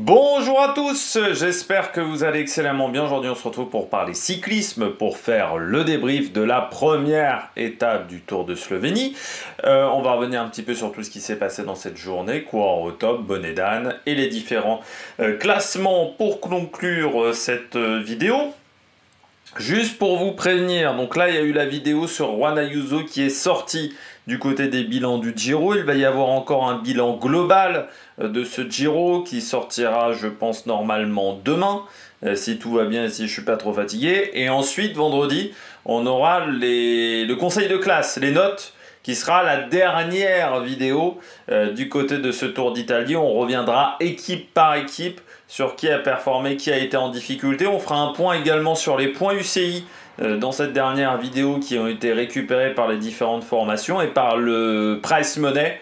Bonjour à tous, j'espère que vous allez excellemment bien. Aujourd'hui on se retrouve pour parler cyclisme, pour faire le débrief de la première étape du Tour de Slovénie. On va revenir un petit peu sur tout ce qui s'est passé dans cette journée, coureur au top, bonnet d'âne et les différents classements pour conclure cette vidéo. Juste pour vous prévenir, donc là il y a eu la vidéo sur Juan Ayuso qui est sortie du côté des bilans du Giro. Il va y avoir encore un bilan global de ce Giro qui sortira, je pense, normalement demain, si tout va bien et si je suis pas trop fatigué. Et ensuite, vendredi, on aura le conseil de classe, les notes, qui sera la dernière vidéo du côté de ce Tour d'Italie. On reviendra équipe par équipe sur qui a performé, qui a été en difficulté. On fera un point également sur les points UCI dans cette dernière vidéo qui ont été récupérés par les différentes formations et par le price money,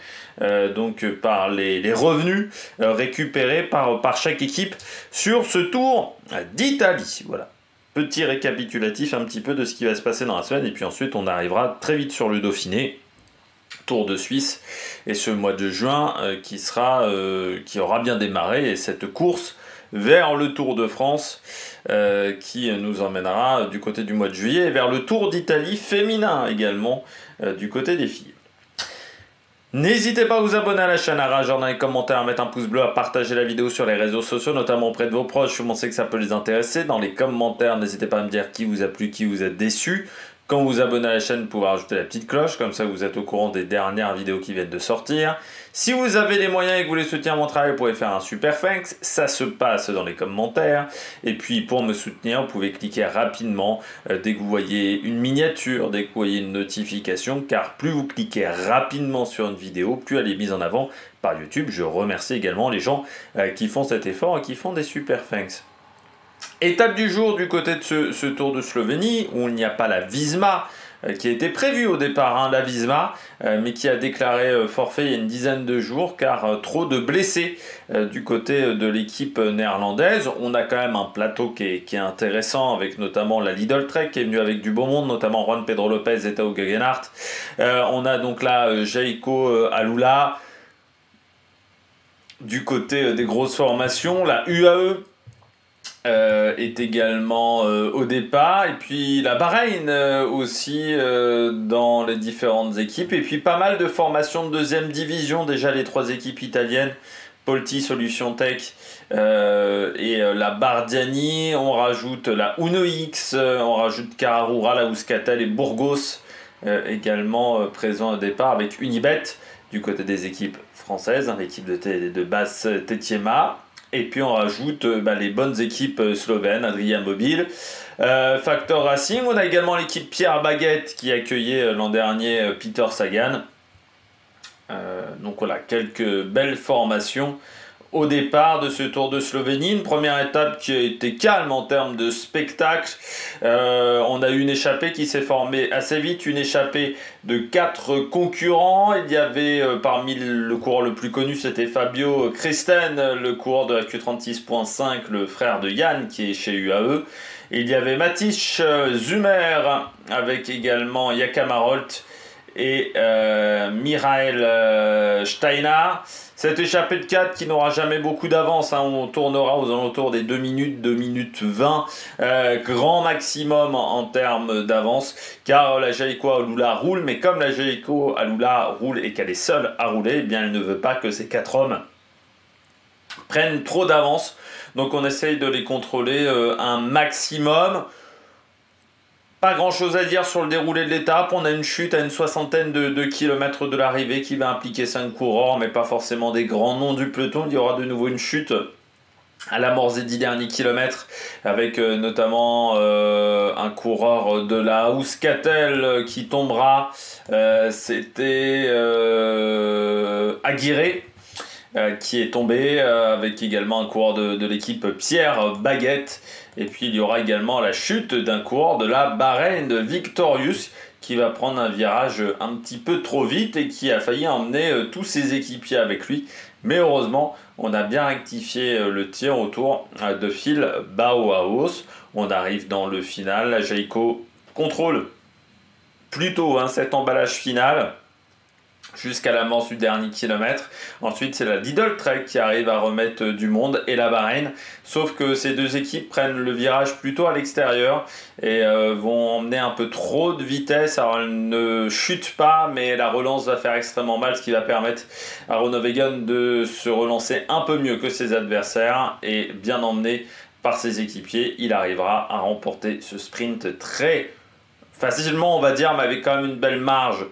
donc par les revenus récupérés par chaque équipe sur ce Tour d'Italie. Voilà. Petit récapitulatif un petit peu de ce qui va se passer dans la semaine et puis ensuite on arrivera très vite sur le Dauphiné. Tour de Suisse et ce mois de juin qui aura bien démarré et cette course vers le Tour de France qui nous emmènera du côté du mois de juillet et vers le Tour d'Italie féminin également du côté des filles. N'hésitez pas à vous abonner à la chaîne, à réagir dans les commentaires, à mettre un pouce bleu, à partager la vidéo sur les réseaux sociaux, notamment auprès de vos proches, si vous pensez que ça peut les intéresser. Dans les commentaires, n'hésitez pas à me dire qui vous a plu, qui vous a déçu. Quand vous vous abonnez à la chaîne, vous pouvez rajouter la petite cloche, comme ça vous êtes au courant des dernières vidéos qui viennent de sortir. Si vous avez les moyens et que vous voulez soutenir mon travail, vous pouvez faire un super thanks, ça se passe dans les commentaires. Et puis pour me soutenir, vous pouvez cliquer rapidement dès que vous voyez une miniature, dès que vous voyez une notification, car plus vous cliquez rapidement sur une vidéo, plus elle est mise en avant par YouTube. Je remercie également les gens qui font cet effort et qui font des super thanks. Étape du jour du côté de ce Tour de Slovénie, où il n'y a pas la Visma, qui a été prévue au départ, la Visma, mais qui a déclaré forfait il y a une dizaine de jours, car trop de blessés du côté de l'équipe néerlandaise. On a quand même un plateau qui est intéressant, avec notamment la Lidl Trek, qui est venue avec du beau monde, notamment Juan Pedro Lopez et Tao Gegenhardt. On a donc là Jayco Alula, du côté des grosses formations, la UAE, est également au départ, et puis la Bahreïn aussi dans les différentes équipes, et puis pas mal de formations de deuxième division, déjà les trois équipes italiennes, Polti, Solution Tech et la Bardiani. On rajoute la Uno X, on rajoute Cararura, la Euskaltel et Burgos également présents au départ, avec Unibet du côté des équipes françaises, l'équipe de Bas Tetiema. Et puis on rajoute les bonnes équipes slovènes, Adria Mobil, Factor Racing. On a également l'équipe Pierre Baguette qui accueillait l'an dernier Peter Sagan. Donc voilà, quelques belles formations au départ de ce Tour de Slovénie. Une première étape qui a été calme en termes de spectacle. On a eu une échappée qui s'est formée assez vite, une échappée de 4 concurrents. Il y avait parmi le coureur le plus connu, c'était Fabio Christen, le coureur de la Q36.5, le frère de Yann qui est chez UAE. Il y avait Mathieu Zumer avec également Jakab Marolt et Michael Steiner. Cette échappée de 4 qui n'aura jamais beaucoup d'avance, on tournera aux alentours des 2 minutes, 2 minutes 20, grand maximum en termes d'avance, car la Jayco Alula roule, mais comme la Jayco Alula roule et qu'elle est seule à rouler, eh bien elle ne veut pas que ces 4 hommes prennent trop d'avance, donc on essaye de les contrôler un maximum. Pas grand chose à dire sur le déroulé de l'étape. On a une chute à une soixantaine de kilomètres de l'arrivée qui va impliquer 5 coureurs, mais pas forcément des grands noms du peloton. Il y aura de nouveau une chute à l'amorce des 10 derniers kilomètres, avec notamment un coureur de la Euskaltel qui tombera. C'était Aguirre qui est tombé, avec également un coureur de l'équipe Pierre Baguette. Et puis il y aura également la chute d'un coureur de la Bahreïn, de Victorious, qui va prendre un virage un petit peu trop vite et qui a failli emmener tous ses équipiers avec lui. Mais heureusement, on a bien rectifié le tir autour de Phil Bauhaus. On arrive dans le final. La Jayco contrôle plutôt cet emballage final. jusqu'à l'amorce du dernier kilomètre. Ensuite, c'est la Lidl Trek qui arrive à remettre du monde et la Bahreïn. Sauf que ces deux équipes prennent le virage plutôt à l'extérieur et vont emmener un peu trop de vitesse. Alors, elles ne chutent pas, mais la relance va faire extrêmement mal, ce qui va permettre à Groenewegen de se relancer un peu mieux que ses adversaires et bien emmené par ses équipiers, il arrivera à remporter ce sprint très facilement, on va dire, mais avec quand même une belle marge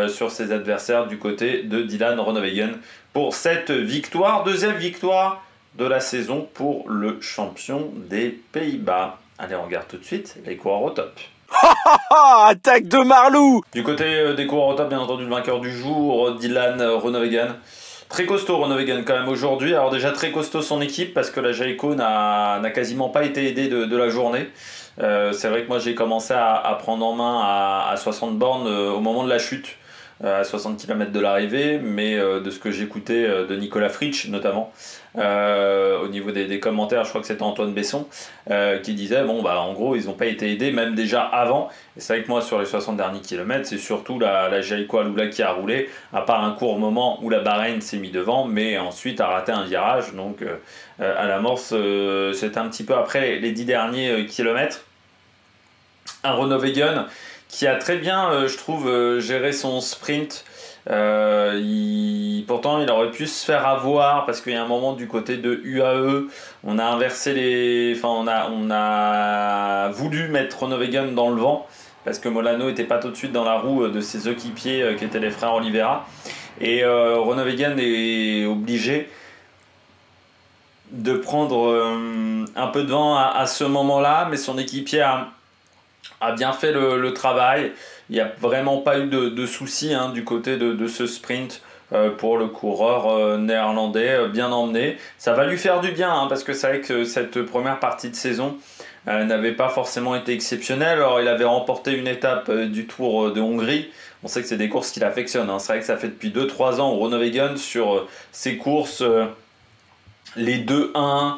sur ses adversaires du côté de Dylan Groenewegen pour cette victoire. Deuxième victoire de la saison pour le champion des Pays-Bas. Allez, on regarde tout de suite les coureurs au top. Attaque de Marlou! Du côté des coureurs au top, bien entendu, le vainqueur du jour, Dylan Groenewegen. Très costaud Groenewegen quand même aujourd'hui. Alors déjà très costaud son équipe parce que la Jayco n'a quasiment pas été aidée de la journée. C'est vrai que moi j'ai commencé à prendre en main à 60 bornes au moment de la chute, à 60 km de l'arrivée, mais de ce que j'écoutais de Nicolas Fritsch notamment, au niveau des commentaires, je crois que c'était Antoine Besson, qui disait bon bah en gros ils n'ont pas été aidés même déjà avant. Et c'est vrai que moi sur les 60 derniers kilomètres c'est surtout la Jayco Alula qui a roulé, à part un court moment où la Bahreïn s'est mis devant, mais ensuite a raté un virage, donc à l'amorce c'était un petit peu après les 10 derniers kilomètres. Un Groenewegen qui a très bien, je trouve, géré son sprint. Pourtant, il aurait pu se faire avoir parce qu'il y a un moment du côté de UAE, on a inversé les. Enfin, on a voulu mettre Groenewegen dans le vent parce que Molano n'était pas tout de suite dans la roue de ses équipiers qui étaient les frères Oliveira. Et Groenewegen est obligé de prendre un peu de vent à ce moment-là, mais son équipier a bien fait le travail. Il n'y a vraiment pas eu de soucis du côté de ce sprint pour le coureur néerlandais, bien emmené. Ça va lui faire du bien parce que c'est vrai que cette première partie de saison n'avait pas forcément été exceptionnelle. Alors il avait remporté une étape du Tour de Hongrie. On sait que c'est des courses qu'il affectionne. C'est vrai que ça fait depuis 2-3 ans Groenewegen sur ses courses, les 2-1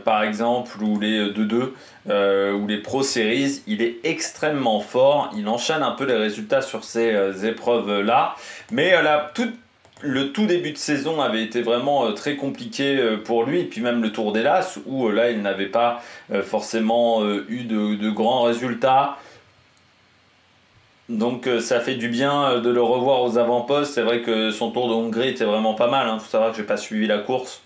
par exemple, ou les 2-2, ou les Pro Series, il est extrêmement fort. Il enchaîne un peu les résultats sur ces épreuves-là. Mais le tout début de saison avait été vraiment très compliqué pour lui. Et puis même le Tour d'Hélas, où là, il n'avait pas forcément eu de grands résultats. Donc ça fait du bien de le revoir aux avant-postes. C'est vrai que son Tour de Hongrie était vraiment pas mal. Faut savoir que j'ai pas suivi la course.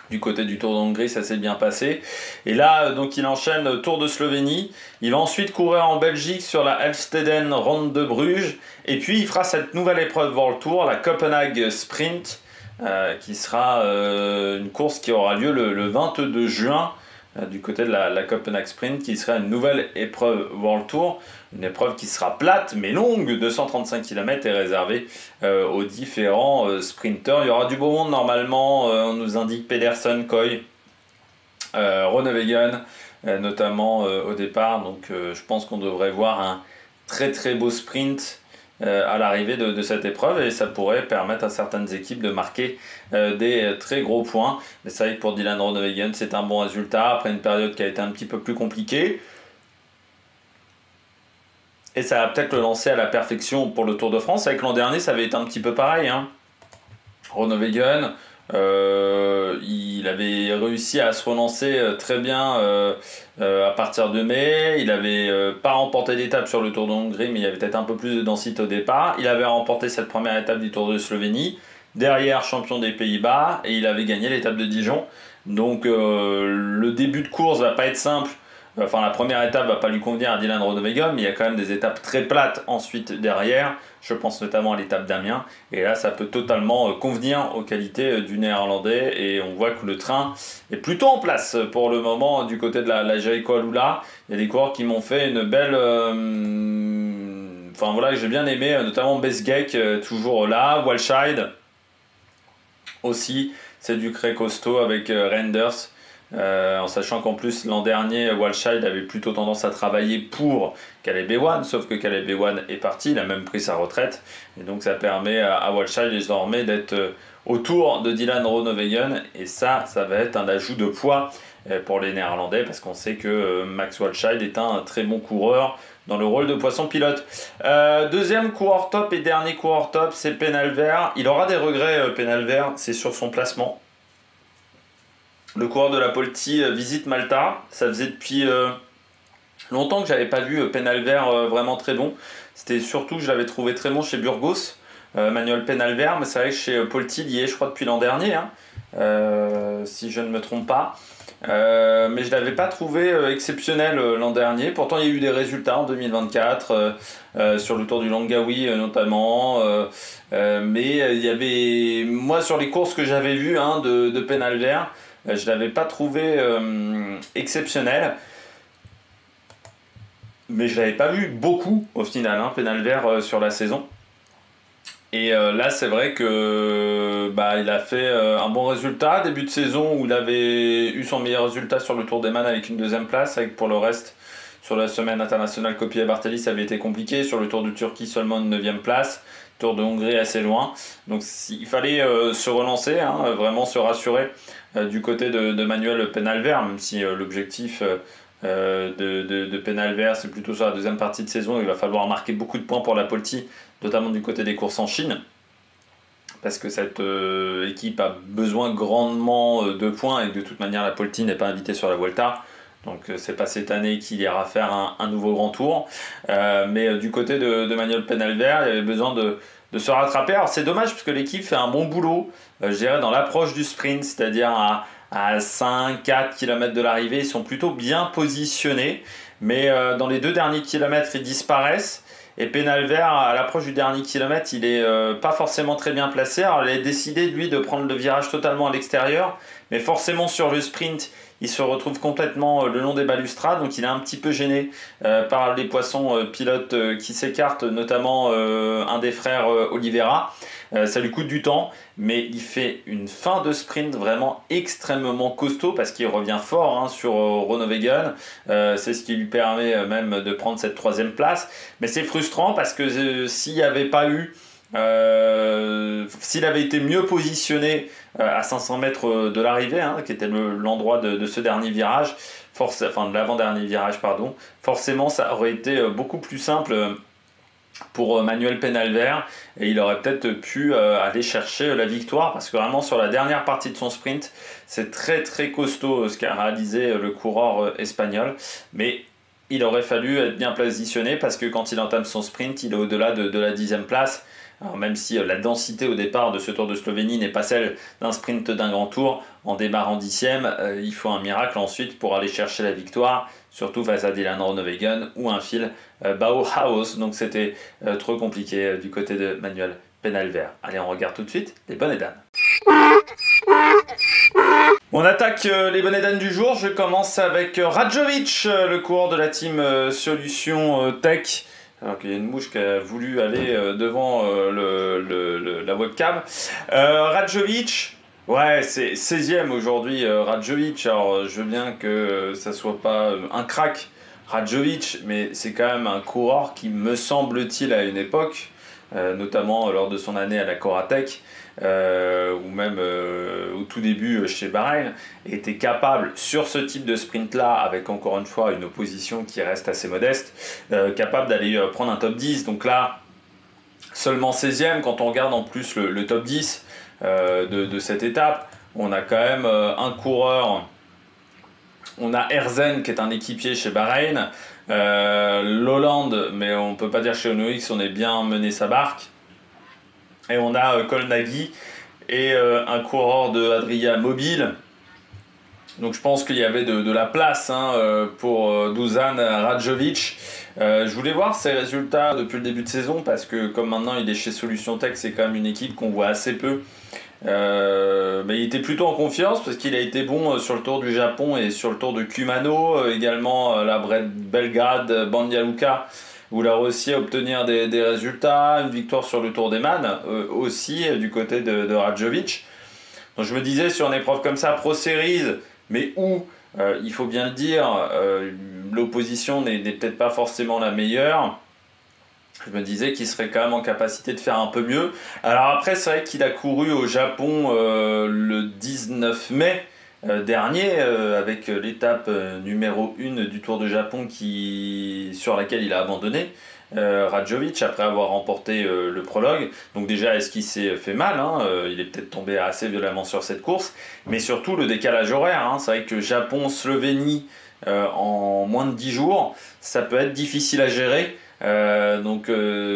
Du côté du Tour de Hongrie, ça s'est bien passé. Et là, donc, il enchaîne Tour de Slovénie. Il va ensuite courir en Belgique sur la Elfsteden Ronde de Bruges. Et puis, il fera cette nouvelle épreuve World Tour, la Copenhague Sprint, qui sera une course qui aura lieu le 22 juin du côté de la Copenhague Sprint, qui sera une nouvelle épreuve World Tour. Une épreuve qui sera plate mais longue, 235 km, et réservée aux différents sprinteurs. Il y aura du beau monde normalement, on nous indique Pedersen, Koy, Groenewegen notamment au départ. Donc je pense qu'on devrait voir un très très beau sprint à l'arrivée de cette épreuve, et ça pourrait permettre à certaines équipes de marquer des très gros points. Mais c'est vrai que pour Dylan Groenewegen, c'est un bon résultat après une période qui a été un petit peu plus compliquée. Et ça va peut-être le lancer à la perfection pour le Tour de France. Avec l'an dernier, ça avait été un petit peu pareil. Groenewegen, il avait réussi à se relancer très bien à partir de mai. Il n'avait pas remporté d'étape sur le Tour de Hongrie, mais il y avait peut-être un peu plus de densité au départ. Il avait remporté cette première étape du Tour de Slovénie. Derrière, champion des Pays-Bas, et il avait gagné l'étape de Dijon. Donc le début de course va pas être simple. Enfin, la première étape va pas lui convenir à Dylan Groenewegen, mais il y a quand même des étapes très plates ensuite derrière. Je pense notamment à l'étape d'Amiens. Et là, ça peut totalement convenir aux qualités du Néerlandais. Et on voit que le train est plutôt en place pour le moment du côté de la Jayco Alula. Il y a des coureurs qui m'ont fait une belle... Enfin voilà, que j'ai bien aimé, notamment Besgeek, toujours là. Walscheid aussi, c'est du très costaud avec Renders. En sachant qu'en plus l'an dernier Walshide avait plutôt tendance à travailler pour Caleb Ewan, sauf que Caleb Ewan est parti, il a même pris sa retraite, et donc ça permet à Walshide désormais d'être autour de Dylan Groenewegen, et ça va être un ajout de poids pour les Néerlandais, parce qu'on sait que Max Walshide est un très bon coureur dans le rôle de poisson pilote. Deuxième coureur top et dernier coureur top, c'est Penhalver. Il aura des regrets, Penhalver, c'est sur son placement. Le coureur de la Polti visite Malta. Ça faisait depuis longtemps que j'avais pas vu Penhalver vraiment très bon. C'était surtout, je l'avais trouvé très bon chez Burgos, Manuel Penhalver, mais c'est vrai que chez Polti, il y est, je crois, depuis l'an dernier, hein, si je ne me trompe pas. Mais je ne l'avais pas trouvé exceptionnel l'an dernier. Pourtant, il y a eu des résultats en 2024, sur le Tour du Langkawi notamment. Mais il y avait, moi, sur les courses que j'avais vues de Penhalver, je ne l'avais pas trouvé exceptionnel. Mais je ne l'avais pas vu beaucoup au final, Penhalver sur la saison. Et là, c'est vrai que il a fait un bon résultat. Début de saison où il avait eu son meilleur résultat sur le Tour des Man avec une deuxième place. Avec pour le reste, sur la semaine internationale Coppi et Bartali, ça avait été compliqué. Sur le Tour de Turquie, seulement une 9e place. Tour de Hongrie assez loin. Donc il fallait se relancer, vraiment se rassurer du côté de Manuel Penhalver, même si l'objectif de Penhalver, c'est plutôt sur la deuxième partie de saison. Il va falloir marquer beaucoup de points pour la Polti, notamment du côté des courses en Chine, parce que cette équipe a besoin grandement de points, et de toute manière la Polti n'est pas invitée sur la Vuelta, donc c'est pas cette année qu'il ira faire un nouveau grand tour. Mais du côté de Manuel Penhalver, il y avait besoin de se rattraper. Alors c'est dommage parce que l'équipe fait un bon boulot, je dirais, dans l'approche du sprint, c'est-à-dire à 5-4 km de l'arrivée, ils sont plutôt bien positionnés, mais dans les 2 derniers kilomètres, ils disparaissent. Et Penhalver, à l'approche du dernier kilomètre, il est pas forcément très bien placé. Alors, il a décidé, lui, de prendre le virage totalement à l'extérieur, mais forcément sur le sprint, il se retrouve complètement le long des balustrades, donc il est un petit peu gêné par les poissons pilotes qui s'écartent, notamment un des frères Oliveira. Ça lui coûte du temps, mais il fait une fin de sprint vraiment extrêmement costaud parce qu'il revient fort sur Groenewegen. C'est ce qui lui permet même de prendre cette 3e place. Mais c'est frustrant parce que s'il avait été mieux positionné à 500 mètres de l'arrivée, qui était l'endroit de ce dernier virage, de l'avant-dernier virage, pardon, forcément ça aurait été beaucoup plus simple pour Manuel Penhalver, et il aurait peut-être pu aller chercher la victoire, parce que vraiment sur la dernière partie de son sprint, c'est très très costaud ce qu'a réalisé le coureur espagnol, mais il aurait fallu être bien positionné, parce que quand il entame son sprint, il est au-delà de la 10e place. Alors même si la densité au départ de ce Tour de Slovénie n'est pas celle d'un sprint d'un grand tour, en démarrant 10e, il faut un miracle ensuite pour aller chercher la victoire, surtout face à Dylan Groenewegen ou un fil Bauhaus. Donc c'était trop compliqué du côté de Manuel Penhalver. Allez, on regarde tout de suite les bonnes et dames. On attaque les bonnes et dames du jour. Je commence avec Radjovic, le coureur de la team Solution Tech. Alors qu'il y a une mouche qui a voulu aller devant la webcam. Radjovic, ouais, c'est 16e aujourd'hui, Radjovic. Alors je veux bien que ça soit pas un crack, Radjovic, mais c'est quand même un coureur qui, me semble-t-il, à une époque, notamment lors de son année à la Coratec, ou même au tout début chez Bahreïn, était capable sur ce type de sprint là, avec encore une fois une opposition qui reste assez modeste, capable d'aller prendre un top 10. Donc là, seulement 16e, quand on regarde en plus le top 10 de cette étape, on a quand même un coureur, on a Erzen qui est un équipier chez Bahreïn, Lowland, mais on ne peut pas dire chez Onoix, on est bien mené sa barque. Et on a Colnaghi et un coureur de Adria Mobile. Donc je pense qu'il y avait de la place pour Dusan Radjovic. Je voulais voir ses résultats depuis le début de saison, parce que comme maintenant il est chez Solution Tech, c'est quand même une équipe qu'on voit assez peu. Mais il était plutôt en confiance parce qu'il a été bon sur le Tour du Japon et sur le Tour de Kumano, également la Belgrade, Bandia Luka, où il a réussi à obtenir des résultats, une victoire sur le Tour des Man, aussi du côté de Radjovic. Donc je me disais, sur une épreuve comme ça, Pro Series, mais où, il faut bien le dire, l'opposition n'est peut-être pas forcément la meilleure. Je me disais qu'il serait quand même en capacité de faire un peu mieux. Alors après, c'est vrai qu'il a couru au Japon le 19 mai dernier, avec l'étape numéro 1 du Tour de Japon sur laquelle il a abandonné. Radjovic, après avoir remporté le prologue. Donc déjà, est-ce qu'il s'est fait mal, hein, il est peut-être tombé assez violemment sur cette course. Mais surtout le décalage horaire. Hein. C'est vrai que Japon-Slovénie en moins de 10 jours, ça peut être difficile à gérer. Donc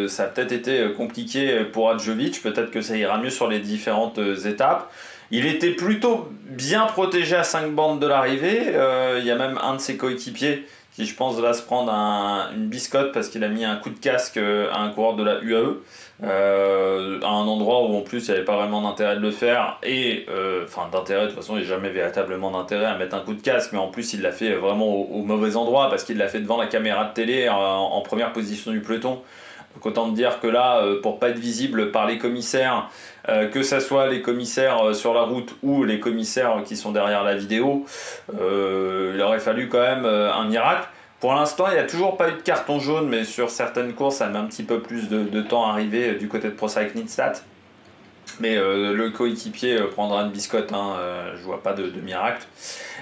ça a peut-être été compliqué pour Radjovic, peut-être que ça ira mieux sur les différentes étapes. Il était plutôt bien protégé à 5 bornes de l'arrivée, il y a même un de ses coéquipiers qui je pense va se prendre une biscotte parce qu'il a mis un coup de casque à un coureur de la UAE, à un endroit où en plus il n'y avait pas vraiment d'intérêt de le faire, enfin d'intérêt, de toute façon il n'y a jamais véritablement d'intérêt à mettre un coup de casque, mais en plus il l'a fait vraiment au mauvais endroit parce qu'il l'a fait devant la caméra de télé en première position du peloton. Donc autant te dire que là, pour pas être visible par les commissaires, que ce soit les commissaires sur la route ou les commissaires qui sont derrière la vidéo, il aurait fallu quand même un miracle. Pour l'instant, il n'y a toujours pas eu de carton jaune, mais sur certaines courses, ça met un petit peu plus de temps à arriver du côté de Pro Cycling Stats. Mais le coéquipier prendra une biscotte, hein, je vois pas de miracle.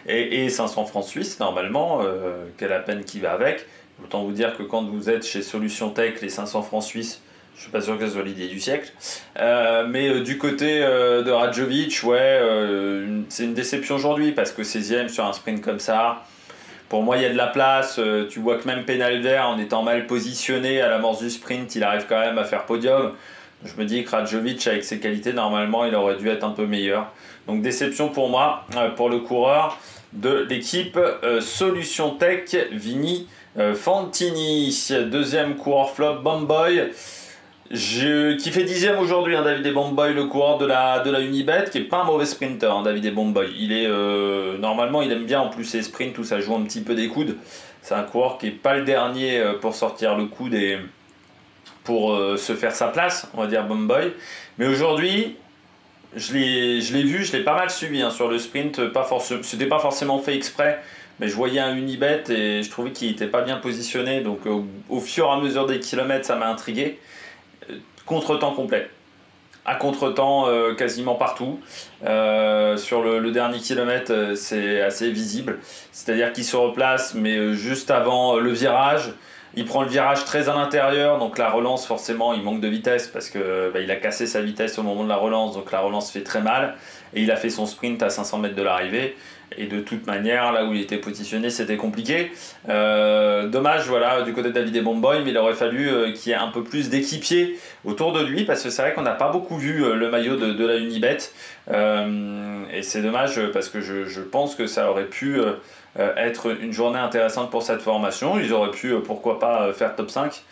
Et 500 francs suisses, normalement, quelle la peine qui va avec. Autant vous dire que quand vous êtes chez Solution Tech, les 500 francs suisses, je suis pas sûr que ce soit l'idée du siècle. Mais du côté de Radjovic, ouais, c'est une déception aujourd'hui parce que 16e sur un sprint comme ça, pour moi il y a de la place. Tu vois que même Penalver, en étant mal positionné à l'amorce du sprint, il arrive quand même à faire podium. Je me dis que Radjovic, avec ses qualités, normalement il aurait dû être un peu meilleur. Donc déception pour moi, pour le coureur de l'équipe Solution Tech, Vini Fantini. Deuxième coureur flop, Bomboy, qui fait 10e aujourd'hui, hein, David Bomboy, le coureur de la Unibet, qui est pas un mauvais sprinter, hein, David Bomboy. Il est normalement, il aime bien en plus ses sprints où ça joue un petit peu des coudes. C'est un coureur qui est pas le dernier pour sortir le coude et pour se faire sa place, on va dire Bomboy. Mais aujourd'hui, je l'ai vu, je l'ai pas mal suivi, hein, sur le sprint. C'était pas forcément fait exprès. Mais je voyais un Unibet et je trouvais qu'il n'était pas bien positionné. Donc au fur et à mesure des kilomètres, ça m'a intrigué. Contre-temps complet. À contre-temps quasiment partout. Sur le dernier kilomètre, c'est assez visible. C'est-à-dire qu'il se replace, mais juste avant le virage. Il prend le virage très à l'intérieur, donc la relance, forcément, il manque de vitesse parce que il a cassé sa vitesse au moment de la relance, donc la relance fait très mal. Et il a fait son sprint à 500 mètres de l'arrivée. Et de toute manière, là où il était positionné, c'était compliqué. Dommage, voilà, du côté de David Bomboy, mais il aurait fallu qu'il y ait un peu plus d'équipiers autour de lui, parce que c'est vrai qu'on n'a pas beaucoup vu le maillot de la Unibet. Et c'est dommage, parce que je pense que ça aurait pu être une journée intéressante pour cette formation. Ils auraient pu, pourquoi pas, faire top 5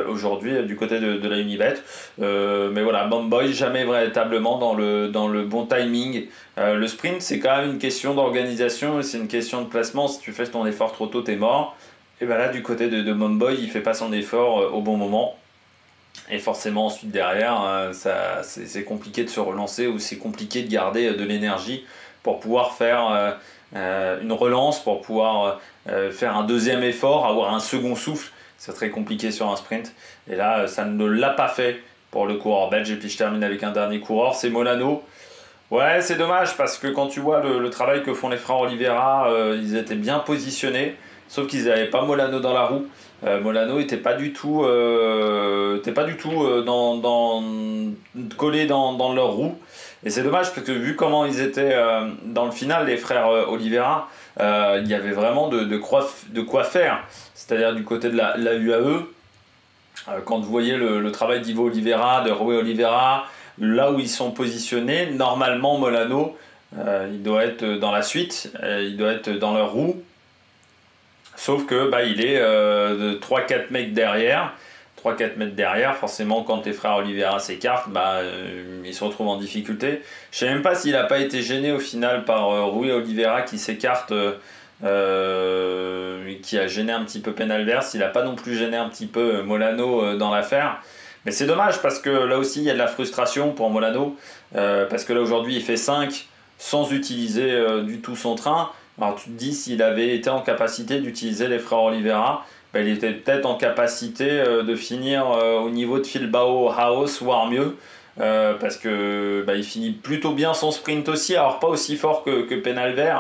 aujourd'hui du côté de la Unibet. Mais voilà, Bomboy, jamais véritablement dans le bon timing. Le sprint, c'est quand même une question d'organisation et c'est une question de placement. Si tu fais ton effort trop tôt, t'es mort. Et ben là, du côté de Bomboy, il fait pas son effort au bon moment. Et forcément, ensuite, derrière, c'est compliqué de se relancer ou c'est compliqué de garder de l'énergie pour pouvoir faire une relance, pour pouvoir faire un deuxième effort, avoir un second souffle. C'est très compliqué sur un sprint. Et là, ça ne l'a pas fait pour le coureur belge. Et puis je termine avec un dernier coureur, c'est Molano. Ouais, c'est dommage parce que quand tu vois le travail que font les frères Oliveira, ils étaient bien positionnés. Sauf qu'ils n'avaient pas Molano dans la roue. Molano n'était pas du tout, collé dans leur roue. Et c'est dommage parce que vu comment ils étaient dans le final, les frères Oliveira, il y avait vraiment de quoi faire. C'est-à-dire du côté de la UAE, quand vous voyez le travail d'Ivo Oliveira, de Rui Oliveira, là où ils sont positionnés, normalement Molano, il doit être dans la suite, il doit être dans leur roue. Sauf que il est de 3-4 mecs derrière. 3-4 mètres derrière, forcément quand tes frères Oliveira s'écartent, ils se retrouvent en difficulté. Je sais même pas s'il n'a pas été gêné au final par Rui Oliveira qui s'écarte, qui a gêné un petit peu Penalver, s'il n'a pas non plus gêné un petit peu Molano dans l'affaire. Mais c'est dommage parce que là aussi il y a de la frustration pour Molano, parce que là aujourd'hui il fait 5 sans utiliser du tout son train. Alors tu te dis, s'il avait été en capacité d'utiliser les frères Oliveira, il était peut-être en capacité de finir au niveau de Bilbao House, voire mieux. Parce que il finit plutôt bien son sprint aussi, alors pas aussi fort que Penalver,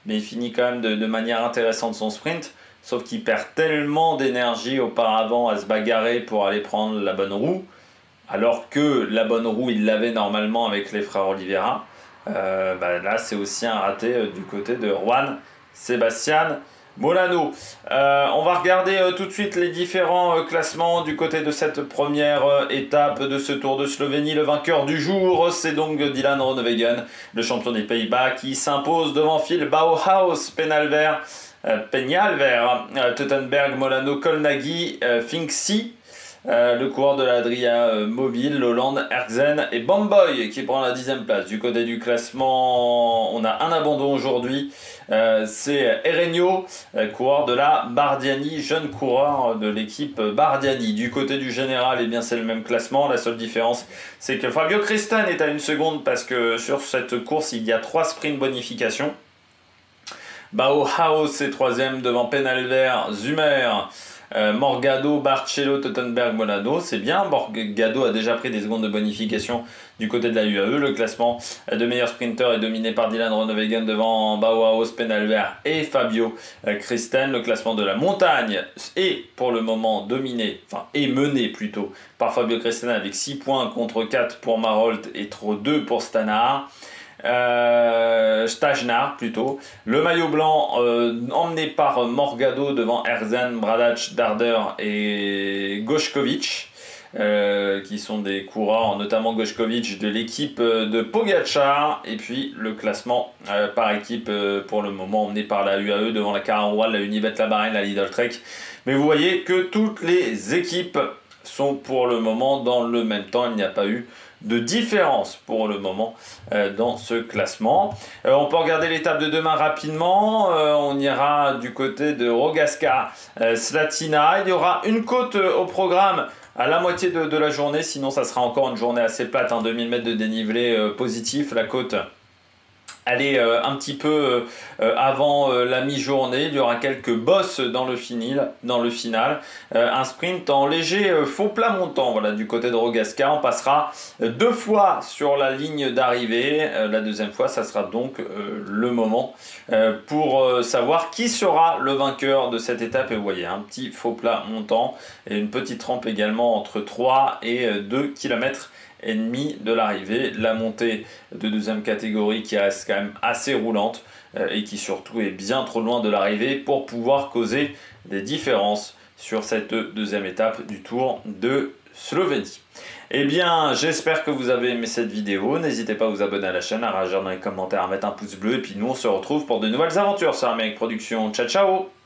mais il finit quand même de manière intéressante son sprint, sauf qu'il perd tellement d'énergie auparavant à se bagarrer pour aller prendre la bonne roue, alors que la bonne roue il l'avait normalement avec les frères Oliveira. Là c'est aussi un raté du côté de Juan Sebastian Molano. On va regarder tout de suite les différents classements du côté de cette première étape de ce Tour de Slovénie. Le vainqueur du jour, c'est donc Dylan Groenewegen, le champion des Pays-Bas, qui s'impose devant Phil Bauhaus, Peñalver, Teutenberg, Molano, Colnaghi, Finksi. Le coureur de l'Adria Mobile, Lolland, Erksen et Bamboy qui prend la 10e place. Du côté du classement, on a un abandon aujourd'hui. C'est Erenio, coureur de la Bardiani, jeune coureur de l'équipe Bardiani. Du côté du général, eh bien c'est le même classement. La seule différence, c'est que Fabio Christen est à 1 seconde parce que sur cette course, il y a 3 sprints bonification. Bauhaus est 3e devant Penalver, Zumer, Morgado, Barcelo, Teutenberg, Molano, c'est bien. Morgado a déjà pris des secondes de bonification du côté de la UAE. Le classement de meilleur sprinter est dominé par Dylan Groenewegen devant Bauhaus, Penalver et Fabio Christen. Le classement de la montagne est pour le moment dominé, est mené plutôt par Fabio Christen avec 6 points contre 4 pour Marolt et 2 pour Stannard. Stajnar plutôt. Le maillot blanc emmené par Morgado devant Erksen, Bradac, Darder et Gošković, qui sont des coureurs, notamment Gošković de l'équipe de Pogačar. Et puis le classement par équipe pour le moment emmené par la UAE devant la Cararual, la Unibet, la Bahreïn, la Lidl Trek. Mais vous voyez que toutes les équipes sont pour le moment dans le même temps. Il n'y a pas eu de différence pour le moment dans ce classement. On peut regarder l'étape de demain rapidement. On ira du côté de Rogaška, Slatina. Il y aura une côte au programme à la moitié de la journée. Sinon, ça sera encore une journée assez plate. 2000 mètres de dénivelé positif. La côte, elle est un petit peu avant la mi-journée. Il y aura quelques bosses dans le final. Un sprint en léger faux plat montant. Voilà, du côté de Rogaška, on passera 2 fois sur la ligne d'arrivée. La deuxième fois, ça sera donc le moment pour savoir qui sera le vainqueur de cette étape. Et vous voyez, un petit faux plat montant et une petite rampe également entre 3 et 2 km et demi de l'arrivée, la montée de deuxième catégorie qui reste quand même assez roulante et qui surtout est bien trop loin de l'arrivée pour pouvoir causer des différences sur cette deuxième étape du Tour de Slovénie. Eh bien, j'espère que vous avez aimé cette vidéo. N'hésitez pas à vous abonner à la chaîne, à réagir dans les commentaires, à mettre un pouce bleu. Et puis nous, on se retrouve pour de nouvelles aventures sur Amérique Production. Ciao, ciao!